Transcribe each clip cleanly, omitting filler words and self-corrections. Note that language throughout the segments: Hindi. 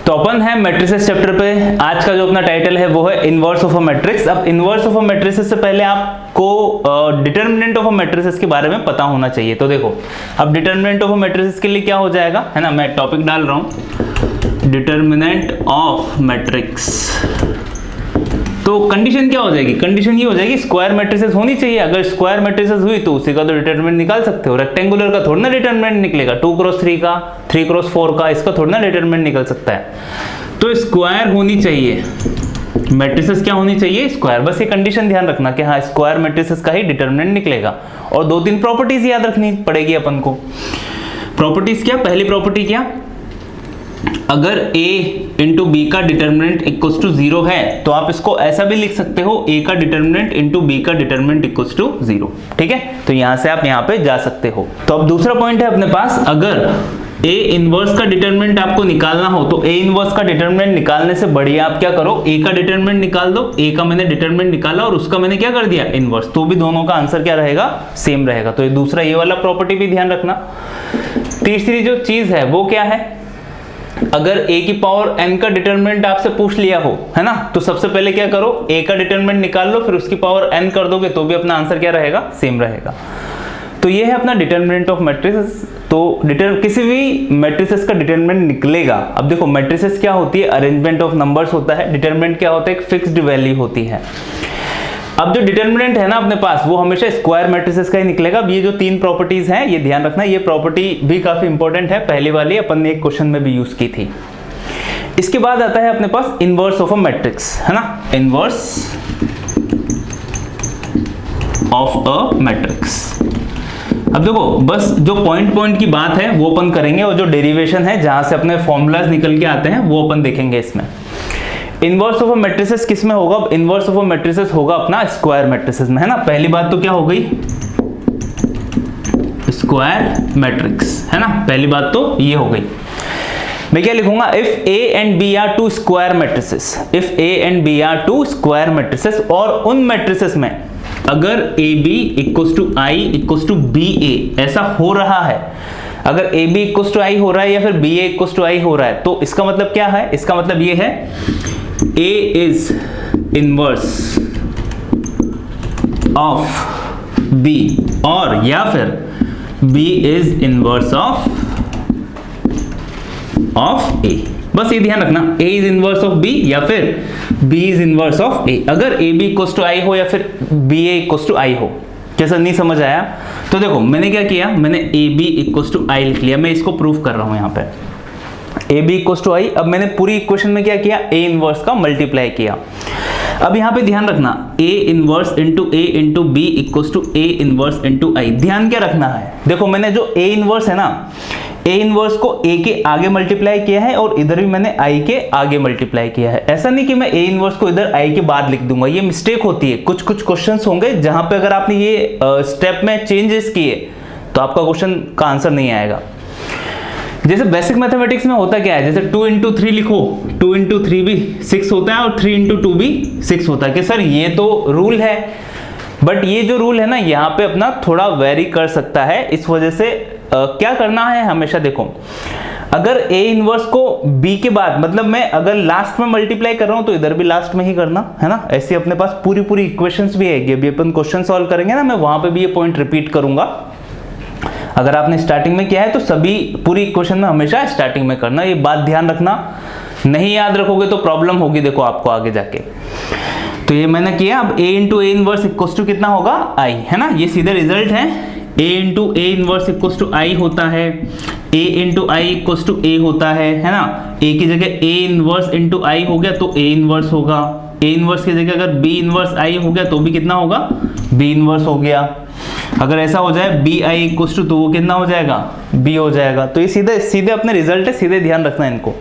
तो अपन है मैट्रिसेस चैप्टर पे। आज का जो अपना टाइटल है वो है इनवर्स ऑफ अ मैट्रिक्स। अब इनवर्स ऑफ अ मैट्रिसेस से पहले आपको डिटर्मिनेंट ऑफ अ मैट्रिसेस के बारे में पता होना चाहिए। तो देखो अब डिटर्मिनेंट ऑफ अ मैट्रिसेस के लिए क्या हो जाएगा, है ना, मैं टॉपिक डाल रहा हूं डिटर्मिनेंट ऑफ मैट्रिक्स। तो कंडीशन क्या हो जाएगी, कंडीशन ये हो जाएगी स्क्वायर मैट्रिसेस होनी चाहिए। अगर स्क्वायर मैट्रिसेस हुई तो उसी का तो डिटरमिनेंट निकाल सकते हो। रेक्टेंगुलर का थोड़ा ना डिटरमिनेंट निकलेगा, 2x3 का, 3x4 का, इसका थोड़ा ना डिटरमिनेंट निकल सकता है। तो स्क्वायर होनी चाहिए, मैट्रिसेस क्या होनी चाहिए, स्क्वायर। बस ये कंडीशन ध्यान रखना कि हाँ स्क्वायर मैट्रिसेस का ही डिटरमिनेंट निकलेगा। और 2-3 प्रॉपर्टीज याद रखनी पड़ेगी अपन को। प्रॉपर्टीज क्या, पहली प्रॉपर्टी क्या, अगर a इंटू बी का डिटर्मिनेंट इक्वल्स टू 0 है तो आप इसको ऐसा भी लिख सकते हो a का डिटर्मिनेंट इंटू बी का डिटर्मिनेंट इक्वल्स टू 0। ठीक है, तो यहां से आप यहां पे जा सकते हो। तो अब दूसरा पॉइंट है अपने पास, अगर a इनवर्स का डिटर्मिनेंट आपको निकालना हो तो a इनवर्स का डिटर्मिनेंट निकालने से बढ़िया आप क्या करो, a का डिटर्मिनेंट निकाल दो। a का मैंने डिटर्मिनेंट निकाला और उसका मैंने क्या कर दिया, इनवर्स। तो भी दोनों का आंसर क्या रहेगा, सेम रहेगा। तो ये दूसरा ये वाला प्रॉपर्टी भी ध्यान रखना। तीसरी जो चीज है वो क्या है, अगर a की पावर n का डिटरमिनेंट आपसे पूछ लिया हो, है ना, तो सबसे पहले क्या करो, a का डिटरमिनेंट निकाल लो, फिर उसकी पावर n कर दोगे तो भी अपना आंसर क्या रहेगा, सेम रहेगा। तो ये है अपना डिटरमिनेंट ऑफ मैट्रिसेस। तो किसी भी मैट्रिसेस का डिटरमिनेंट निकलेगा। अब देखो मैट्रिसेस क्या होती है, अरेंजमेंट ऑफ नंबर्स होता है। डिटरमिनेंट क्या होता है, एक फिक्स्ड वैल्यू होती है। अब जो डिटरमिनेंट है ना अपने पास वो हमेशा स्क्वायर मैट्रिसेस का ही निकलेगा। अब ये जो 3 प्रॉपर्टीज हैं ये ध्यान रखना, ये प्रॉपर्टी भी काफी इंपॉर्टेंट है, पहली वाली अपन ने एक क्वेश्चन में भी यूज की थी। इसके बाद आता है अपने पास इनवर्स ऑफ अ मैट्रिक्स, है ना, इनवर्स ऑफ अ मैट्रिक्स। अब देखो बस जो पॉइंट की बात है वो अपन करेंगे और जो डेरिवेशन है जहां से अपने फॉर्मूलाज निकल के आते हैं वो अपन देखेंगे इसमें। इनवर्स ऑफ अ मैट्रिसेस किस में होगा, इनवर्स ऑफ अ मैट्रिसेस होगा अपना स्क्वायर मैट्रिसेस में, है ना। पहली बात तो क्या हो गई, स्क्वायर मैट्रिक्स, है ना, पहली बात तो ये हो गई। मैं क्या लिखूंगा, if a and b are two square matrices, if a and b are two square matrices, और उन मैट्रिसेस में अगर ab equals to i equals to ba ऐसा हो रहा है, अगर ab इक्वल्स टू i हो रहा है या फिर ba इक्वल्स टू i हो रहा है, तो इसका मतलब क्या है, इसका मतलब ये है A is inverse of B, और या फिर B is inverse of A। बस ये ध्यान रखना, A is inverse of B या फिर B is inverse of A। अगर AB equals to I हो या फिर BA equals to I हो। कैसा, नहीं समझ आया? तो देखो मैंने क्या किया, मैंने AB equals to I लिख लिया। मैं इसको प्रूफ कर रहा हूं यहाँ पे, AB इक्वल्स टू आई। अब मैंने पूरी इक्वेशन में क्या किया, A इनवर्स का मल्टीप्लाई किया। अब यहाँ पे ध्यान रखना, A inverse into A into B equals to A inverse into I। ध्यान क्या रखना है, देखो मैंने जो A इनवर्स है ना, A इनवर्स को A के आगे मल्टीप्लाई किया है और इधर भी मैंने I के आगे मल्टीप्लाई किया है। ऐसा नहीं कि मैं A इनवर्स को इधर I के बाद लिख दूंगा, ये मिस्टेक होती है। कुछ क्वेश्चंस होंगे जहां पे अगर आपने ये स्टेप में चेंजेस किए तो आपका क्वेश्चन का आंसर नहीं आएगा। जैसे बेसिक मैथमेटिक्स में होता क्या है, जैसे 2 इंटू 3 लिखो, 2 इंटू 3 भी 6 होता है और 3 इंटू 2 भी 6 होता है। कि सर ये तो रूल है, बट ये जो रूल है ना यहाँ पे अपना थोड़ा वेरी कर सकता है। इस वजह से क्या करना है, हमेशा देखो अगर A इनवर्स को B के बाद, मतलब मैं अगर लास्ट में मल्टीप्लाई कर रहा हूं तो इधर भी लास्ट में ही करना, है ना। ऐसे अपने पास पूरी इक्वेशंस भी है, अभी अपन क्वेश्चन सॉल्व करेंगे ना, मैं वहां पे भी ये पॉइंट रिपीट करूंगा। अगर आपने स्टार्टिंग में किया है तो सभी पूरी इक्वेशन में हमेशा स्टार्टिंग में करना, ये बात ध्यान रखना। नहीं याद रखोगे तो प्रॉब्लम होगी देखो आपको आगे जाके। तो ये मैंने किया। अब A into A inverse equals to कितना होगा, I, है ना। ये सीधे रिजल्ट है, A into A inverse equals to I होता है, A into I equals to A होता है ना। A की जगह A इनवर्स इंटू I हो गया तो A इनवर्स होगा। A इनवर्स की जगह अगर B इनवर्स I हो गया तो भी कितना होगा, B इनवर्स हो गया। अगर ऐसा हो जाए बी आई इक्वल्स टू, तो वो कितना हो जाएगा, बी हो जाएगा। तो ये सीधे अपने रिजल्ट है, सीधे ध्यान रखना इनको।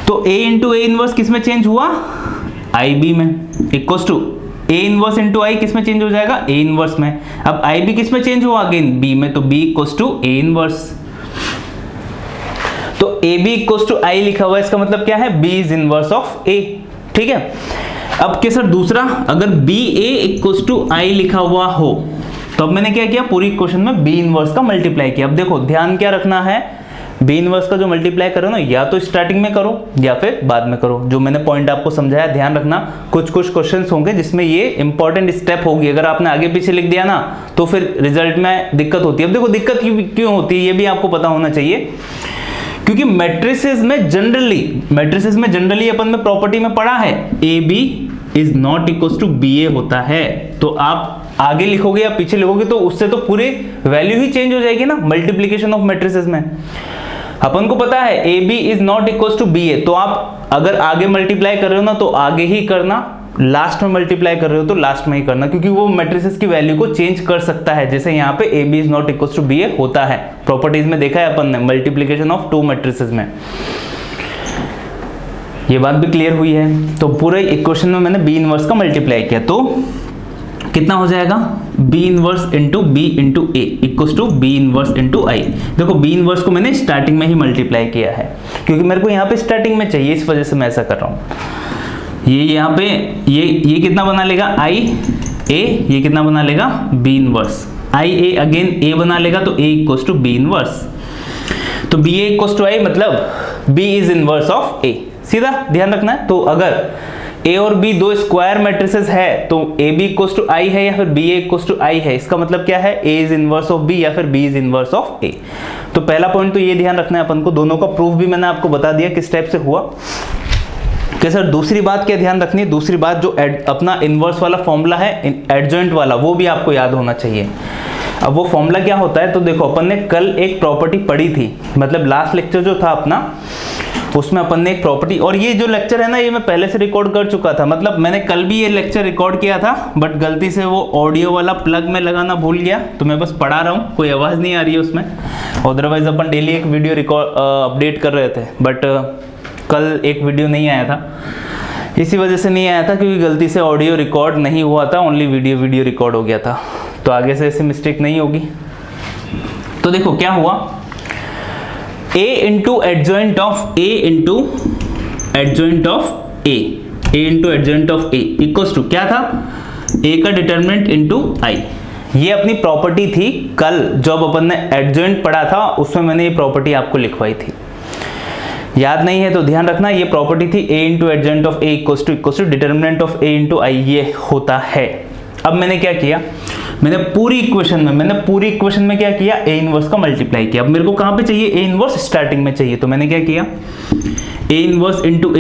तो A इंटू ए इनवर्स किस में चेंज हुआ, आई बी में, equals to A inverse into I किस में चेंज हो जाएगा, A इनवर्स में। अब आई बी किस में चेंज हुआ, अगेन B में, तो B equals to A inverse. तो A B equals to I लिखा हुआ है, इसका मतलब क्या है, B is inverse of A। ठीक है। अब क्या सर दूसरा, अगर B A equals to I लिखा हुआ हो तो अब मैंने क्या किया, पूरी इक्वेशन में B इनवर्स का मल्टीप्लाई किया। अब देखो ध्यान क्या रखना है, बी इनवर्स का जो मल्टीप्लाई करो ना, या तो स्टार्टिंग में करो या फिर बाद में करो। जो मैंने पॉइंट आपको समझाया ध्यान रखना, कुछ क्वेश्चंस होंगे जिसमें ये इंपॉर्टेंट स्टेप होगी, अगर आपने आगे पीछे लिख दिया ना तो फिर रिजल्ट में दिक्कत होती है। अब देखो दिक्कत क्यों होती है ये भी आपको पता होना चाहिए, क्योंकि मैट्रिसेस में जनरली अपन में प्रॉपर्टी में पढ़ा है A B is not equal to B A होता है। तो आप आगे लिखोगे या पीछे लिखोगे तो उससे तो पूरी वैल्यू ही चेंज हो जाएगी ना मल्टीप्लीकेशन ऑफ मैट्रिसेस में। अपन को पता है A B is not equal to B A, तो आप अगर आगे मल्टीप्लाई कर रहे हो ना तो आगे ही करना, लास्ट में मल्टीप्लाई कर रहे हो तो लास्ट में ही करना, क्योंकि वो मैट्रिसेस की वैल्यू को चेंज कर सकता है। जैसे यहाँ पे A B is not equal to B A होता है, प्रॉपर्टीज में देखा है अपन ने मल्टीप्लीकेशन ऑफ टू मैट्रिसेस में। ये बात भी क्लियर हुई है। तो पूरे इक्वेशन में मैंने बी इनवर्स का मल्टीप्लाई किया, तो कितना हो जाएगा, B inverse into B into A equal to B inverse into I. देखो बी इनवर्स को मैंने स्टार्टिंग में ही मल्टीप्लाई किया है, क्योंकि मेरे को यहाँ पे स्टार्टिंग में चाहिए, इस वजह से मैं ऐसा कर रहा हूँ। ये यहाँ पे ये कितना बना लेगा आई ए, ये कितना बना लेगा बी इनवर्स, आई ए अगेन ए बना लेगा तो ए इक्वल टू बी इनवर्स। तो बी ए इक्वल टू आई मतलब बी इज इनवर्स ऑफ ए, सीधा ध्यान रखना है। तो अगर ए और बी दो स्क्वायर मैट्रिसेस है तो ए बी इक्वल टू आई है या फिर बी ए इक्वल टू आई है, इसका मतलब क्या है ए इज इनवर्स ऑफ बी या फिर बी इज इनवर्स ऑफ ए। तो पहला पॉइंट तो ये ध्यान रखना है अपन को, दोनों का प्रूफ भी मैंने आपको बता दिया किस टाइप से हुआ। कि सर दूसरी बात क्या ध्यान रखनी है, दूसरी बात जो अपना इनवर्स वाला फॉर्मूला है एडजॉइंट वाला, वो भी आपको याद होना चाहिए। अब वो फॉर्मूला क्या होता है, तो देखो अपन ने कल एक प्रॉपर्टी पढ़ी थी, मतलब लास्ट लेक्चर जो था अपना उसमें अपन ने एक प्रॉपर्टी, और ये जो लेक्चर है ना ये मैं पहले से रिकॉर्ड कर चुका था, मतलब मैंने कल भी ये लेक्चर रिकॉर्ड किया था बट गलती से वो ऑडियो वाला प्लग में लगाना भूल गया, तो मैं बस पढ़ा रहा हूँ, कोई आवाज़ नहीं आ रही है उसमें। अदरवाइज अपन डेली एक वीडियो रिकॉर्ड अपडेट कर रहे थे, बट कल एक वीडियो नहीं आया था, इसी वजह से नहीं आया था क्योंकि गलती से ऑडियो रिकॉर्ड नहीं हुआ था, ओनली वीडियो रिकॉर्ड हो गया था। तो आगे से ऐसी मिस्टेक नहीं होगी। तो देखो क्या हुआ, a into adjoint of a into adjoint of a, a into adjoint of a equals to क्या था, a का डिटरमिनेंट इंटू i। ये अपनी प्रॉपर्टी थी, कल जब अपन ने एडजॉइंट पढ़ा था उसमें मैंने ये प्रॉपर्टी आपको लिखवाई थी, याद नहीं है तो ध्यान रखना। ये प्रॉपर्टी थी a into adjoint of a equals to determinant of a into i, ये होता है। अब मैंने क्या किया, मैंने पूरी इक्वेशन में क्या किया, ए इनवर्स का मल्टीप्लाई किया। अब मेरे को कहां पे चाहिए, ए इनवर्स स्टार्टिंग में चाहिए, तो मैंने क्या किया, A inverse into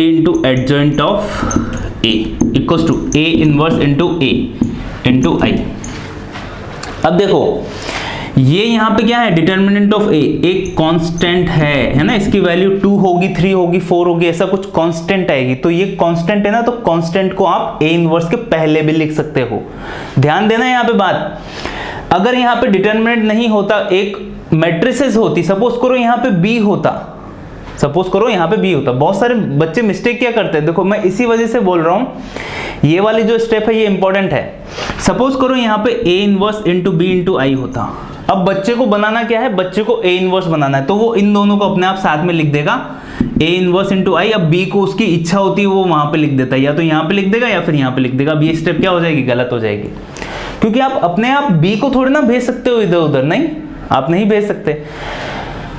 adjoint of A equals to A inverse into A into I. अब देखो ये यहाँ पे क्या है, डिटर्मिनेंट ऑफ ए एक कांस्टेंट है ना, इसकी वैल्यू 2 होगी 3 होगी 4 होगी, ऐसा कुछ कांस्टेंट आएगी। तो ये कांस्टेंट है ना, तो कांस्टेंट को आप ए इनवर्स के पहले भी लिख सकते हो। ध्यान देना यहाँ पे बात, अगर यहाँ पे डिटर्मिनेंट नहीं होता, एक मैट्रिसेस होती, सपोज करो यहाँ पे बी होता, बहुत सारे बच्चे मिस्टेक क्या करते हैं, देखो मैं इसी वजह से बोल रहा हूं, ये वाली जो स्टेप है ये इंपॉर्टेंट है। सपोज करो यहाँ पे A inverse into B into I होता, अब बच्चे को बनाना क्या है, बच्चे को ए इनवर्स बनाना है, तो वो इन दोनों को अपने आप साथ में लिख देगा, ए इनवर्स इंटू आई। अब बी को उसकी इच्छा होती है वो वहां पे लिख देता है, या तो यहाँ पे लिख देगा या फिर यहाँ पे लिख देगा। अब ये स्टेप क्या हो जाएगी, गलत हो जाएगी, क्योंकि आप अपने आप बी को थोड़ी ना भेज सकते हो इधर उधर, नहीं आप नहीं भेज सकते,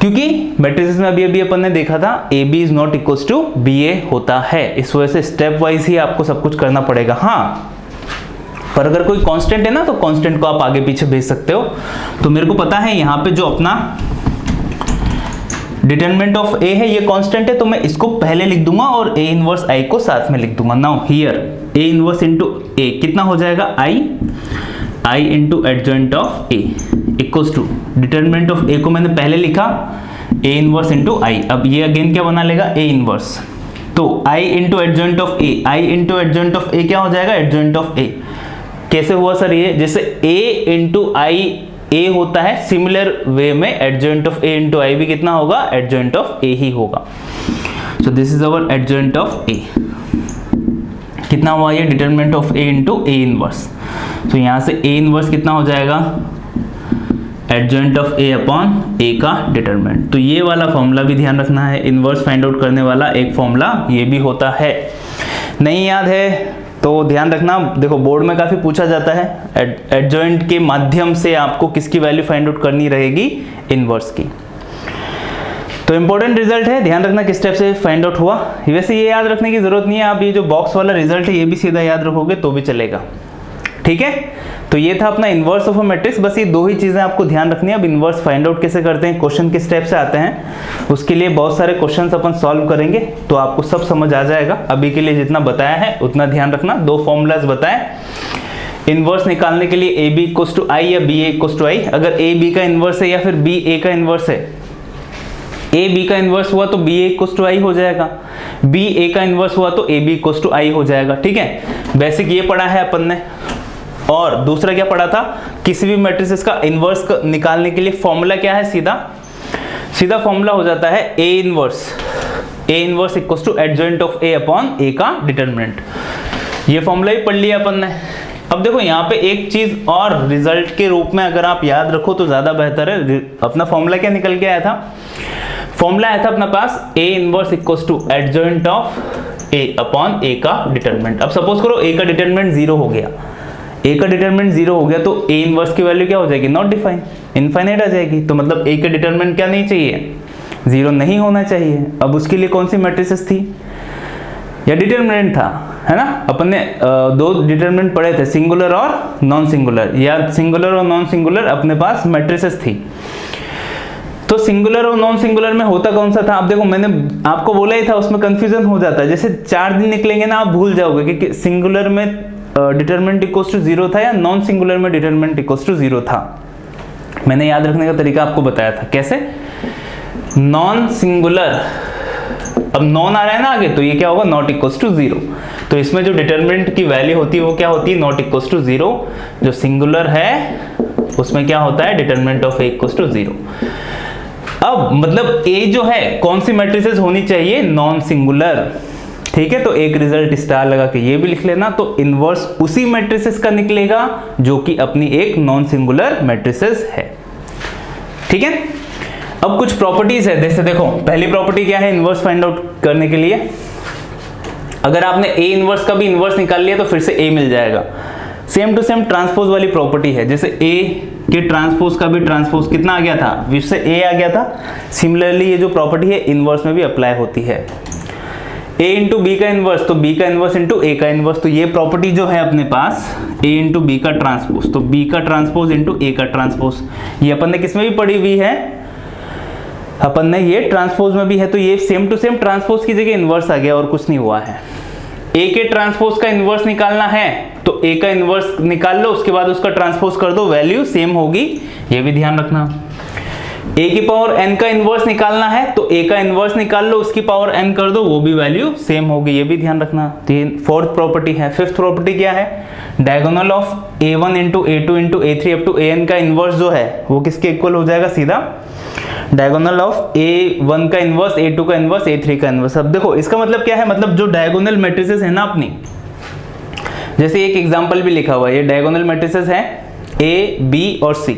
क्योंकि मैट्रिसेस में अभी अपन ने देखा था A B is not equal to B A होता है। इस वजह से स्टेप वाइज ही आपको सब कुछ करना पड़ेगा। हाँ, पर अगर कोई कांस्टेंट है ना तो कांस्टेंट को आप आगे पीछे भेज सकते हो। तो मेरे को पता है यहाँ पे जो अपना डिटरमिनेंट ऑफ ए है ये कांस्टेंट है, तो मैं इसको पहले लिख दूंगा और ए इनवर्स आई को साथ में लिख दूंगा। Now here A inverse into A कितना हो जाएगा, I into adjoint of A equals to determinant of A को मैंने पहले लिखा, ए इनवर्स इंटू आई। अब ये अगेन क्या बना लेगा, ए इनवर्स, तो I into adjoint of A, I into adjoint of A क्या हो जाएगा, एडजॉइंट ऑफ ए। कैसे हुआ सर ये, जैसे a इंटू आई ए होता है, सिमिलर वे में एडजॉइंट ऑफ a इंटू आई भी कितना होगा, एडजॉइंट ऑफ a ही होगा। So this is our adjoint of a। कितना हुआ ये, determinant of a into a inverse. तो यहां से a इनवर्स कितना हो जाएगा, adjoint of a upon a का डिटरमिनेंट। तो ये वाला फॉर्मूला भी ध्यान रखना है, इनवर्स फाइंड आउट करने वाला एक फॉर्मूला ये भी होता है। नहीं याद है तो ध्यान रखना, देखो बोर्ड में काफी पूछा जाता है, एडजॉइंट के माध्यम से आपको किसकी वैल्यू फाइंड आउट करनी रहेगी, इनवर्स की। तो इंपॉर्टेंट रिजल्ट है, ध्यान रखना किस स्टेप से फाइंड आउट हुआ। वैसे ये याद रखने की जरूरत नहीं है, आप ये जो बॉक्स वाला रिजल्ट है ये भी सीधा याद रखोगे तो भी चलेगा, ठीक है। तो ये था अपना इन्वर्स ऑफ अ मैट्रिक्स, बस ये दो ही चीजें आपको ध्यान रखनी है। अब इन्वर्स फाइंड आउट कैसे करते हैं, क्वेश्चन किस स्टेप से आते हैं, उसके लिए बहुत सारे क्वेश्चंस अपन सॉल्व करेंगे तो आपको सब समझ आ जाएगा। अभी के लिए जितना बताया है उतना ध्यान रखना। दो फॉर्मूलाज बताए इन्वर्स निकालने के लिए, ए बी इक्वल्स टू आई या बी ए इक्वल्स टू आई। अगर ए बी का इन्वर्स है या फिर बी ए का इन्वर्स है, ए बी का इन्वर्स हुआ तो बी ए इक्वल्स टू आई हो जाएगा, बी ए का इन्वर्स हुआ तो ए बी इक्वल्स टू आई हो जाएगा, ठीक है। बेसिक ये पढ़ा है अपन ने। और दूसरा क्या पढ़ा था, किसी भी मैट्रिसेस का इन्वर्स निकालने के लिए फॉर्मूला क्या है, सीधा फॉर्मूला हो जाता है A inverse equals to adjoint of A upon A का डिटरमिनेंट। ये फॉर्मूला ही पढ़ लिया अपन ने। अब देखो यहाँ पे एक चीज और रिजल्ट के रूप में अगर आप याद रखो तो ज्यादा बेहतर है। अपना फॉर्मूला क्या निकल के आया था, फॉर्मूला आया था अपना पास A inverse equals to adjoint of A upon A का डिटरमिनेंट। अब सपोज करो ए का डिटरमिनेंट 0 हो गया, ए का डिटरमिनेंट 0 हो गया तो ए इनवर्स की वैल्यू क्या हो जाएगी, नॉट डिफाइन, इनफाइनाइट आ जाएगी। तो मतलब ए का डिटरमिनेंट क्या नहीं चाहिए, 0 नहीं होना चाहिए। अब उसके लिए कौन सी मैट्रिसेस थी या डिटरमिनेंट था, है ना। अपन ने दो डिटरमिनेंट पढ़े थे, सिंगुलर और नॉन सिंगुलर, या सिंगुलर और नॉन सिंगुलर अपने पास मैट्रिसेस थी। तो सिंगुलर और नॉन सिंगुलर में होता कौन सा था, अब देखो मैंने आपको बोला ही था, उसमें कंफ्यूजन हो जाता है। जैसे 4 दिन निकलेंगे ना, आप भूल जाओगे कि सिंगुलर में डिटरमिनेंट इक्वल्स टू 0 था या नॉन सिंगुलर में डिटरमिनेंट इक्वल्स टू 0 था। मैंने याद रखने का तरीका आपको बताया था, कैसे, नॉन सिंगुलर, अब नॉन आ रहा है ना आगे, तो ये क्या होगा, नॉट इक्वल्स टू 0। तो इसमें जो डिटरमिनेंट की वैल्यू होती है वो क्या होती है, नॉट इक्वल्स टू 0। जो सिंगुलर है उसमें क्या होता है, determinant of A equals to 0। अब मतलब ए जो है कौन सी मैट्रिसेस होनी चाहिए, नॉन सिंगुलर, ठीक है। तो एक रिजल्ट स्टार लगा के ये भी लिख लेना। तो इनवर्स उसी मैट्रिसेस का निकलेगा जो कि अपनी एक नॉन सिंगुलर मैट्रिसेस है, ठीक है। अब कुछ प्रॉपर्टीज है, जैसे देखो पहली प्रॉपर्टी क्या है इनवर्स फाइंड आउट करने के लिए, अगर आपने ए इनवर्स का भी इनवर्स निकाल लिया तो फिर से ए मिल जाएगा। सेम टू सेम ट्रांसपोज वाली प्रॉपर्टी है, जैसे ए के ट्रांसपोज का भी ट्रांसपोज कितना आ गया था, फिर से ए आ गया था। सिमिलरली ये जो प्रॉपर्टी है इनवर्स में भी अप्लाई होती है। ए इंटू बी का इनवर्स तो बी का इनवर्स इंटू ए का इनवर्स, तो ये प्रॉपर्टी जो है अपने पास ए इंटू बी का ट्रांसपोज तो बी का ट्रांसपोज इंटू ए का ट्रांसपोज, ये अपन ने किसमें भी पढ़ी हुई है, अपन ने ये ट्रांसपोज में भी है। तो ये सेम टू सेम ट्रांसपोज की जगह इनवर्स आ गया और कुछ नहीं हुआ है। ए के ट्रांसपोज का इनवर्स निकालना है तो ए का इनवर्स निकाल लो, उसके बाद उसका ट्रांसपोज कर दो, वैल्यू सेम होगी, ये भी ध्यान रखना। ए की पावर एन का इनवर्स निकालना है तो ए का इनवर्स निकाल लो, उसकी पावर एन कर दो, वो भी वैल्यू सेम होगी, ये भी ध्यान रखना। तो ये फोर्थ प्रॉपर्टी है। फिफ्थ प्रॉपर्टी क्या है, diagonal of a1 into a2 into a3 up to an का इनवर्स जो है वो किसके इक्वल हो जाएगा, सीधा डायगोनल ऑफ a1 का इनवर्स, a2 का इनवर्स, a3 का इनवर्स। अब देखो इसका मतलब क्या है, मतलब जो डायगोनल मैट्रिसेस है ना अपनी, जैसे एक एग्जांपल भी लिखा हुआ है, ये डायगोनल मैट्रिसेस है a, b और c,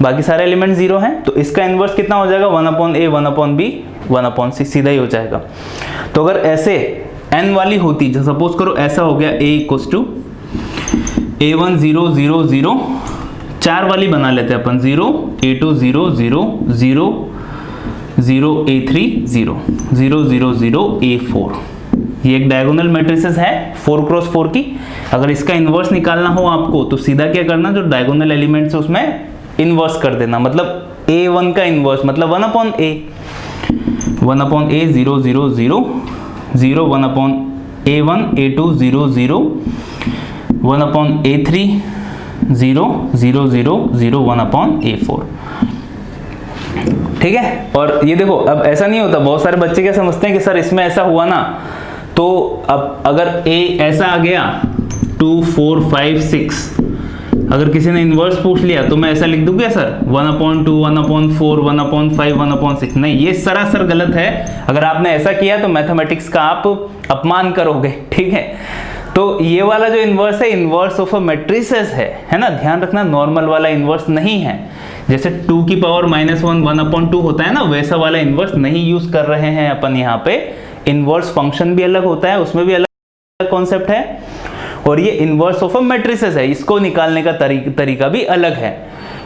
बाकी सारे एलिमेंट 0 हैं, तो इसका इनवर्स कितना हो जाएगा, 1/a, 1/b, 1/c, सीधा ही हो जाएगा। तो अगर ऐसे n वाली होती, जो सपोज करो ऐसा हो गया a इक्वल्स टू a1 0 0 0, 4 वाली बना लेते हैं अपन, 0 a2 0 0 0 0 a3 0 0 0 0 a4, ये एक डायगोनल मैट्रिसेस है 4 क्रॉस 4 की। अगर इसका इनवर्स निकालना हो आपको तो सीधा क्या करना, जो डायगोनल एलिमेंट्स है उसमें इनवर्स कर देना, मतलब a1 का इनवर्स मतलब 1/a, 1/a 0 0 0 0, 1/a1 a2 0 0, 1/a3 0 0 0 0, 1/a4, ठीक है। और ये देखो अब ऐसा नहीं होता, बहुत सारे बच्चे क्या समझते हैं कि सर इसमें ऐसा हुआ ना, तो अब अगर a ऐसा आ गया 2 4 5 6, अगर किसी ने इनवर्स पूछ लिया तो मैं ऐसा लिख दूं क्या सर 1/2 1/4 1/5 1/6, नहीं, ये सरासर गलत है। अगर आपने ऐसा किया तो मैथमेटिक्स का आप अपमान करोगे, ठीक है। तो ये वाला जो इनवर्स है, इनवर्स ऑफ अ मैट्रिसेस है ना, ध्यान रखना, नॉर्मल वाला इनवर्स नहीं है। जैसे 2 की पावर -1 1/2 होता है ना, वैसा वाला इनवर्स नहीं यूज कर रहे हैं अपन यहाँ पे। इनवर्स फंक्शन भी अलग होता है, उसमें भी अलग कॉन्सेप्ट है, और ये इनवर्स ऑफ अ मैट्रिसेस है, इसको निकालने का तरीका भी अलग है।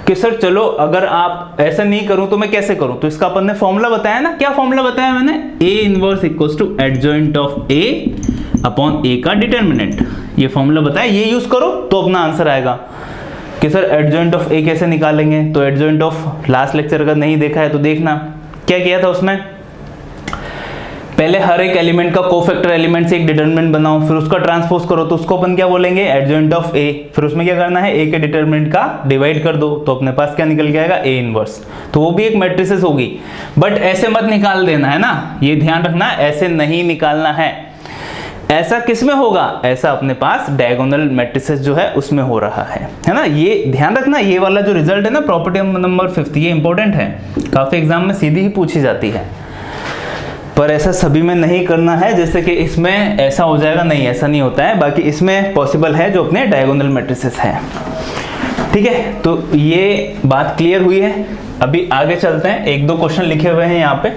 कि सर चलो अगर आप ऐसा नहीं करूं तो मैं कैसे करूं, तो इसका अपन ने फॉर्मूला बताया ना, क्या फॉर्मूला बताया मैंने, A inverse equals to adjoint of A upon A का डिटर्मिनेंट, ये फॉर्मूला बताया, ये यूज करो तो अपना आंसर आएगा। कि सर एडजॉइंट ऑफ ए कैसे निकालेंगे, तो एडजॉइंट ऑफ लास्ट लेक्चर अगर नहीं देखा है तो देखना, क्या किया था उसमें, पहले हर एक एलिमेंट का कोफैक्टर एलिमेंट से एक डिटरमिनेंट बनाओ, फिर उसका ट्रांसपोज करो, तो उसको अपन क्या बोलेंगे, एडजॉइंट ऑफ ए, फिर उसमें क्या करना है, ए के डिटरमिनेंट का डिवाइड कर दो, तो अपने पास क्या निकल के आएगा, ए इनवर्स, तो वो भी एक मैट्रिसेस होगी, बट ऐसे मत निकाल देना है ना, ये ध्यान रखना, ऐसे नहीं निकालना है। ऐसा किस में होगा, ऐसा अपने पास डायगोनल मैट्रिसेस जो है उसमें हो रहा है ना, ये ध्यान रखना। ये वाला जो रिजल्ट है ना, प्रॉपर्टी नंबर 5, ये इंपॉर्टेंट है, काफी एग्जाम में सीधी ही पूछी जाती है, पर ऐसा सभी में नहीं करना है, जैसे कि इसमें ऐसा हो जाएगा, नहीं ऐसा नहीं होता है, बाकी इसमें पॉसिबल है जो अपने डायगोनल मैट्रिसेस है। ठीक है, तो ये बात क्लियर हुई है। अभी आगे चलते हैं, 1-2 क्वेश्चन लिखे हुए हैं यहाँ पे,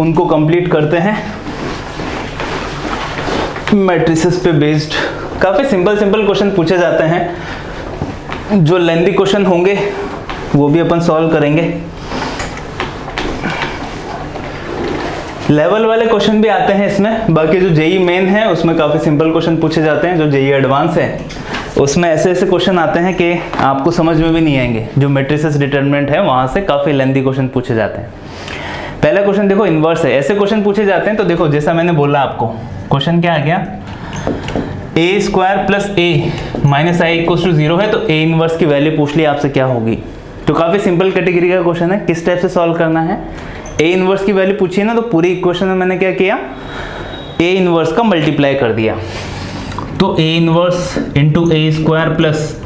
उनको कंप्लीट करते हैं। मैट्रिसेस पे बेस्ड काफी सिंपल क्वेश्चन पूछे जाते हैं, जो लेंथी क्वेश्चन होंगे वो भी अपन सॉल्व करेंगे, लेवल वाले क्वेश्चन भी आते हैं इसमें। बाकी जो जेई मेन है उसमें काफी सिंपल क्वेश्चन पूछे जाते हैं, जो जेई एडवांस है उसमें ऐसे क्वेश्चन आते हैं कि आपको समझ में भी नहीं आएंगे, जो मैट्रिसेस डिटरमिनेंट है वहां से काफी लेंथी क्वेश्चन पूछे जाते हैं। पहला क्वेश्चन देखो, इनवर्स है, ऐसे क्वेश्चन पूछे जाते हैं, तो देखो जैसा मैंने बोला आपको, क्वेश्चन क्या आ गया, A square plus A minus I equals to 0 है, तो ए इनवर्स की वैल्यू पूछ ली आपसे क्या होगी, तो काफी सिंपल कैटेगरी का क्वेश्चन है। किस टाइप से सॉल्व करना है, ए इनवर्स की वैल्यू पूछी है ना, तो पूरी इक्वेशन में मैंने क्या किया, ए इनवर्स का मल्टीप्लाई कर दिया, तो A inverse into A square plus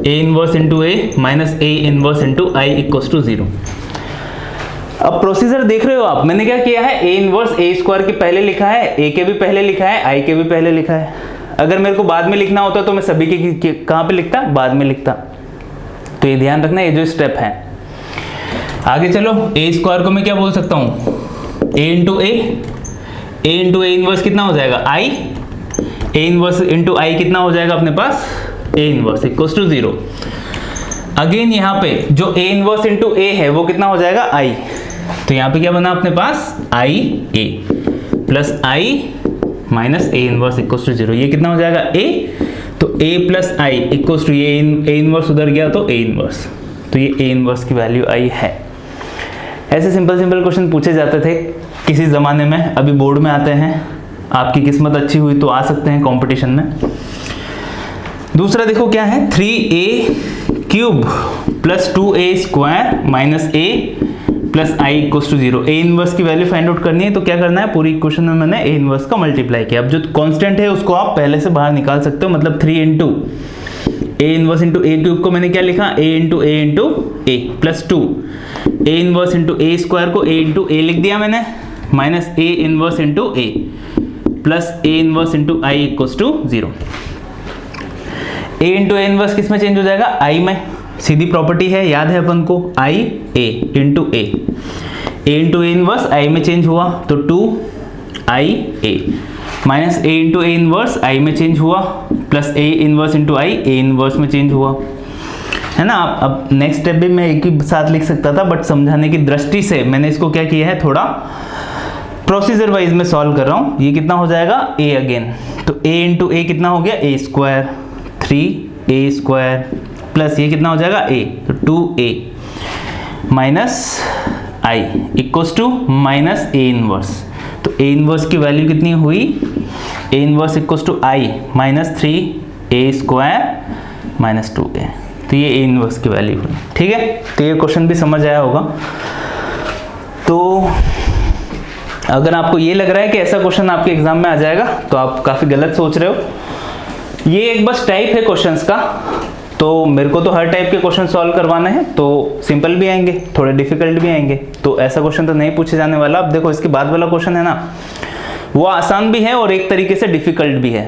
A inverse into A minus A inverse into I equals to 0। अब प्रोसीजर देख रहे हो आप, मैंने क्या किया है, ए इनवर्स ए स्क्वायर के पहले लिखा है, ए के भी पहले लिखा है, आई के भी पहले लिखा है। अगर मेरे को बाद में लिखना होता तो मैं सभी के कहाँ पे लिखता, बाद में लिखता, तो ये ध्यान रखना, ये जो स्टेप है। आगे चलो, ए स्क्वायर को मैं क्या बोल सकता हूँ, ए इंटू ए इनवर्स कितना हो जाएगा, आई, ए इनवर्स इंटू आई कितना हो जाएगा अपने पास, A inverse equals to 0। Again यहाँ पे जो ए इनवर्स इंटू ए है वो कितना हो जाएगा, आई, तो यहाँ पे क्या बना अपने पास, I A plus I minus A inverse equals to 0, ये कितना हो जाएगा, ए, तो A plus I equals to ये ए इनवर्स उधर गया तो ए इनवर्स, तो ये ए इनवर्स की वैल्यू आई है। ऐसे सिंपल क्वेश्चन पूछे जाते थे किसी ज़माने में, अभी बोर्ड में आते हैं, आपकी किस्मत अच्छी हुई तो आ सकते हैं कंपटीशन में। दूसरा देखो क्या है, 3a cube plus 2a square minus a plus I equals to 0, A inverse की वैल्यू फाइंड आउट करनी है, तो क्या करना है, पूरी इक्वेशन में मैंने ए इनवर्स का मल्टीप्लाई किया। अब जो कांस्टेंट है उसको आप पहले से बाहर निकाल सकते हो, मतलब 3 into A inverse into A cube को मैंने क्या लिखा, A into A plus 2 A inverse into A square को ए इंटू ए लिख दिया मैंने, minus A inverse into A plus A inverse into I equals to 0। A into A inverse किस में चेंज हो जाएगा, आई में, सीधी प्रॉपर्टी है, याद है अपन को, I A into A into A inverse I में चेंज हुआ तो 2 I A minus A into A inverse I में चेंज हुआ plus A inverse into I A inverse में चेंज हुआ, है ना। अब नेक्स्ट स्टेप भी मैं एक ही साथ लिख सकता था, बट समझाने की दृष्टि से मैंने इसको क्या किया है, थोड़ा प्रोसीजर वाइज में सॉल्व कर रहा हूँ। ये कितना हो जाएगा, ए अगेन, तो ए इंटू ए कितना हो गया, A square, 3a square plus ये कितना हो जाएगा, a, तो 2a minus I equals to minus A inverse, तो ए इनवर्स की वैल्यू कितनी हुई, A inverse equals to I minus 3a square minus 2a, तो ये ए इनवर्स की वैल्यू हुई। ठीक है, तो ये क्वेश्चन भी समझ आया होगा। तो अगर आपको ये लग रहा है कि ऐसा क्वेश्चन आपके एग्जाम में आ जाएगा तो आप काफ़ी गलत सोच रहे हो। ये एक बस टाइप है क्वेश्चंस का, तो मेरे को तो हर टाइप के क्वेश्चन सॉल्व करवाने हैं, तो सिंपल भी आएंगे, थोड़े डिफिकल्ट भी आएंगे, तो ऐसा क्वेश्चन तो नहीं पूछे जाने वाला। अब देखो इसके बाद वाला क्वेश्चन है ना, वो आसान भी है और एक तरीके से डिफिकल्ट भी है,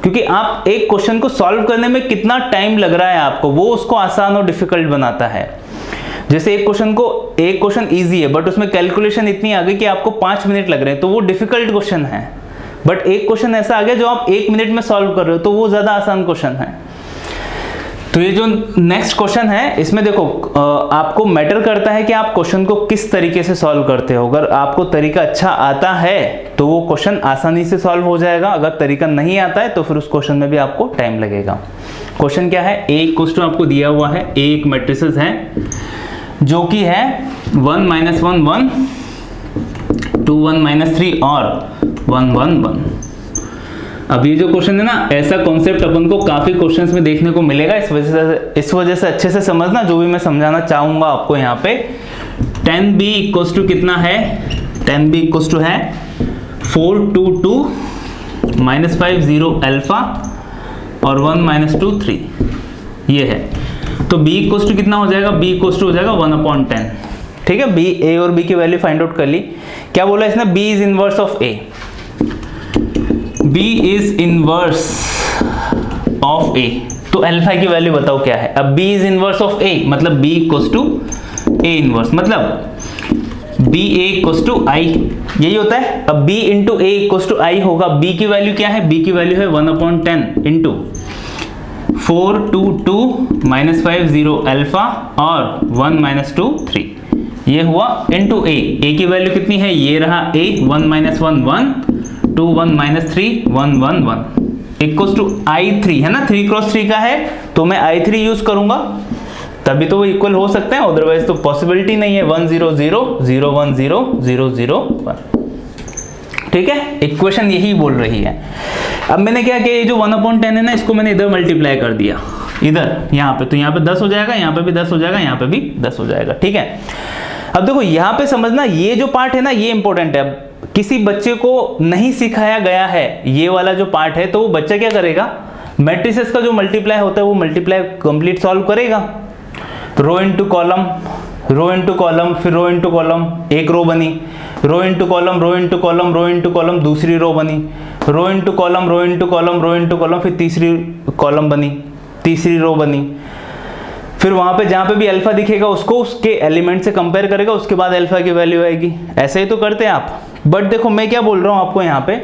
क्योंकि आप एक क्वेश्चन को सॉल्व करने में कितना टाइम लग रहा है आपको, वो उसको आसान और डिफिकल्ट बनाता है। जैसे एक क्वेश्चन ईजी है बट उसमें कैलकुलेशन इतनी आ गई कि आपको 5 मिनट लग रहे हैं, तो वो डिफिकल्ट क्वेश्चन है। बट एक क्वेश्चन ऐसा आ गया जो आप 1 मिनट में सॉल्व कर रहे हो, तो वो ज्यादा आसान क्वेश्चन है। तो ये जो नेक्स्ट क्वेश्चन है इसमें देखो आपको मैटर करता है कि आप क्वेश्चन को किस तरीके से सॉल्व करते हो। अगर आपको तरीका अच्छा आता है तो वो क्वेश्चन आसानी से सॉल्व हो जाएगा, अगर तरीका नहीं आता है तो फिर उस क्वेश्चन में भी आपको टाइम लगेगा। क्वेश्चन क्या है, ए इक्वल्स टू आपको दिया हुआ है, ए एक मैट्रिसेस है जो कि है 1 - 1 1 2 1 - 3 और 1 1 1। अब ये जो क्वेश्चन है ना, ऐसा कॉन्सेप्ट अपन को काफी क्वेश्चंस में देखने को मिलेगा, इस वजह से अच्छे से समझना जो भी मैं समझाना चाहूंगा आपको। यहाँ पे 10b इक्वल्स टू कितना है, 10b इक्वल्स टू है 4 2 2 -5 0 अल्फा और 1 - 2 3, ये है। तो b इक्वल्स टू कितना हो जाएगा, b इक्वल्स टू हो जाएगा 1/10। ठीक है, b, a और b की वैल्यू फाइंड आउट कर ली। क्या बोला इसने, b is inverse of a, b is inverse of a। तो अल्फा की वैल्यू बताओ क्या है। अब b is inverse of a मतलब b equals to a inverse, मतलब b a equals to i, यही होता है। अब b into a equals to i होगा। b की वैल्यू क्या है, b की वैल्यू है 1/10 इंटू 4 2 2 -5 0 अल्फा और 1 - 2 3, ये हुआ इंटू a। a की वैल्यू कितनी है, ये रहा a, 1 - 1 1 2 1 - 3 1 1 1 इक्वल्स टू i3 है ना, 3 क्रॉस 3 का है तो मैं i3 यूज करूंगा, तभी तो वो इक्वल हो सकते हैं, अदरवाइज तो पॉसिबिलिटी नहीं है। 1 0 0 0 1 0 0 0 1। ठीक है, इक्वेशन यही बोल रही है। अब मैंने क्या किया, ये जो 1/10 है ना, इसको मैंने इधर मल्टीप्लाई कर दिया, इधर यहाँ पे, तो यहाँ पे 10 हो जाएगा, यहाँ पे भी 10 हो जाएगा, यहाँ पे भी 10 हो जाएगा। ठीक है, अब देखो यहाँ पे समझना, ये जो पार्ट है ना ये इंपॉर्टेंट है। अब किसी बच्चे को नहीं सिखाया गया है ये वाला जो पार्ट है, तो वो बच्चा क्या करेगा, मैट्रिसेस का जो मल्टीप्लाई होता है वो मल्टीप्लाई कंप्लीट सॉल्व करेगा। रो इनटू कॉलम, रो इनटू कॉलम, फिर रो इनटू कॉलम, एक रो बनी, रो इनटू कॉलम, रो इनटू कॉलम, रो इनटू कॉलम, दूसरी रो बनी, रो इनटू कॉलम, रो इनटू कॉलम, रो इनटू कॉलम, फिर तीसरी कॉलम बनी, तीसरी रो बनी। फिर वहां पे जहां पे भी अल्फा दिखेगा उसको उसके एलिमेंट से कंपेयर करेगा, उसके बाद अल्फा की वैल्यू आएगी। ऐसे ही तो करते हैं आप। बट देखो मैं क्या बोल रहा हूं आपको, यहाँ पे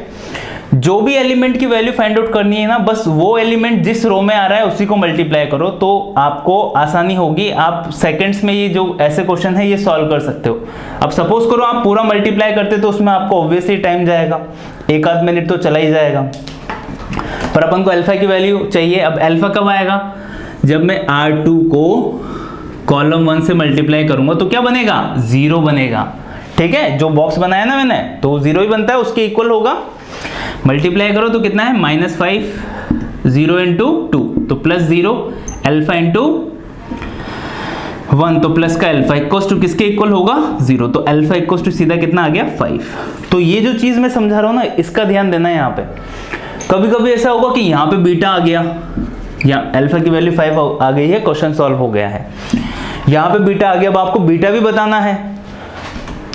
जो भी एलिमेंट की वैल्यू फाइंड आउट करनी है ना, बस वो एलिमेंट जिस रो में आ रहा है उसी को मल्टीप्लाई करो, तो आपको आसानी होगी। आप सेकंड्स में ये जो ऐसे क्वेश्चन है ये सॉल्व कर सकते हो। अब सपोज करो आप पूरा मल्टीप्लाई करते तो उसमें आपको ऑब्वियसली टाइम जाएगा, 1 आध मिनट तो चला ही जाएगा। पर अपन को अल्फा की वैल्यू चाहिए। अब अल्फा कब आएगा, जब मैं R2 को कॉलम 1 से मल्टीप्लाई करूंगा तो क्या बनेगा, 0 बनेगा। ठीक है, जो बॉक्स बनाया ना मैंने तो 0 ही बनता है, उसके इक्वल होगा। मल्टीप्लाई करो तो कितना है, -5 0 इंटू 2 तो +0 अल्फा इंटू 1 तो प्लस का अल्फा इक्वल्स टू किसके इक्वल होगा, 0। तो अल्फा इक्वल्स टू सीधा कितना आ गया, 5। तो ये जो चीज मैं समझा रहा हूं ना, इसका ध्यान देना है। यहाँ पे कभी कभी ऐसा होगा कि यहाँ पे बीटा आ गया, या अल्फा की वैल्यू 5 आ गई है, क्वेश्चन सॉल्व हो गया है। यहाँ पे बीटा आ गया, अब आपको बीटा भी बताना है,